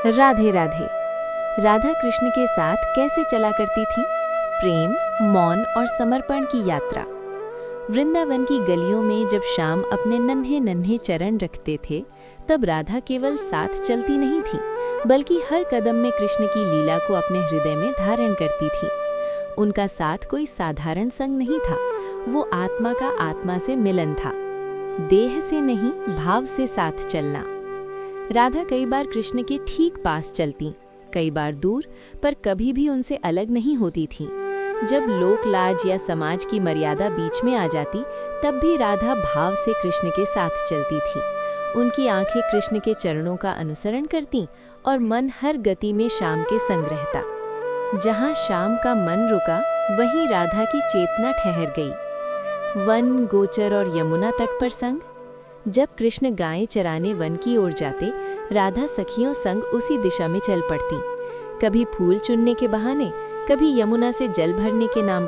राधे राधे। राधा कृष्ण के साथ कैसे चला करती थी? प्रेम, मौन और समर्पण की यात्रा। वृंदावन की गलियों में जब श्याम अपने नन्हे नन्हे चरण रखते थे, तब राधा केवल साथ चलती नहीं थी, बल्कि हर कदम में कृष्ण की लीला को अपने हृदय में धारण करती थी। उनका साथ कोई साधारण संग नहीं था, वो आत्मा का आत्मा से मिलन था। देह से नहीं, भाव से साथ चलना। राधा कई बार कृष्ण के ठीक पास चलती, कई बार दूर, पर कभी भी उनसे अलग नहीं होती थी। जब लोक लाज या समाज की मर्यादा बीच में आ जाती, तब भी राधा भाव से कृष्ण के साथ चलती थी। उनकी आंखें कृष्ण के चरणों का अनुसरण करती और मन हर गति में श्याम के संग रहता। जहाँ श्याम का मन रुका, वहीं राधा की चेतना ठहर गई। वन, गोचर और यमुना तट पर संग। जब कृष्ण गायें चराने वन की ओर जाते, राधा सखियों संग उसी दिशा में चल पड़ती। कभी फूल चुनने के बहाने, कभी यमुना से जल भरने के नाम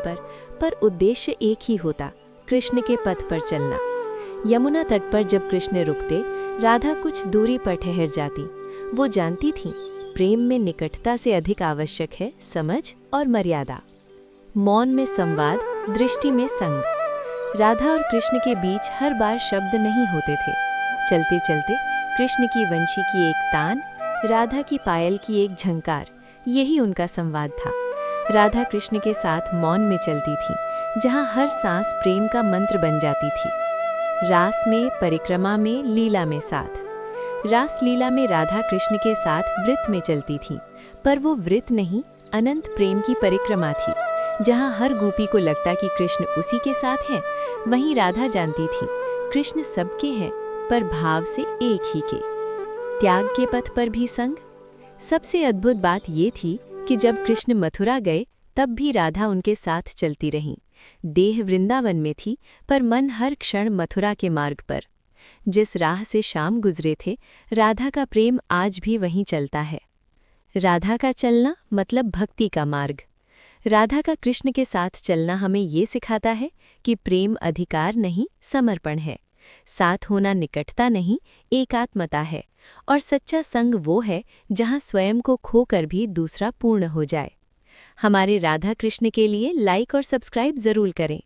पर उद्देश्य एक ही होता, कृष्ण के पथ पर चलना। यमुना तट पर जब कृष्ण रुकते, राधा कुछ दूरी पर ठहर जाती। वो जानती थी, प्रेम में निकटता से अधिक आवश्यक है समझ और मर्यादा। मौन में संवाद, दृष्टि में संग। राधा और कृष्ण के बीच हर बार शब्द नहीं होते थे। चलते चलते कृष्ण की वंशी की एक तान, राधा की पायल की एक झंकार, यही उनका संवाद था। राधा कृष्ण के साथ मौन में चलती थी, जहाँ हर सांस प्रेम का मंत्र बन जाती थी। रास में, परिक्रमा में, लीला में साथ। रास लीला में राधा कृष्ण के साथ वृत्त में चलती थी, पर वो वृत्त नहीं, अनंत प्रेम की परिक्रमा थी। जहाँ हर गोपी को लगता कि कृष्ण उसी के साथ है, वहीं राधा जानती थी, कृष्ण सबके हैं, पर भाव से एक ही के। त्याग के पथ पर भी संग। सबसे अद्भुत बात ये थी कि जब कृष्ण मथुरा गए, तब भी राधा उनके साथ चलती रहीं। देह वृंदावन में थी, पर मन हर क्षण मथुरा के मार्ग पर। जिस राह से श्याम गुजरे थे, राधा का प्रेम आज भी वहीं चलता है। राधा का चलना मतलब भक्ति का मार्ग। राधा का कृष्ण के साथ चलना हमें ये सिखाता है कि प्रेम अधिकार नहीं, समर्पण है। साथ होना निकटता नहीं, एकात्मता है। और सच्चा संग वो है जहाँ स्वयं को खोकर भी दूसरा पूर्ण हो जाए। हमारे राधा कृष्ण के लिए लाइक और सब्सक्राइब जरूर करें।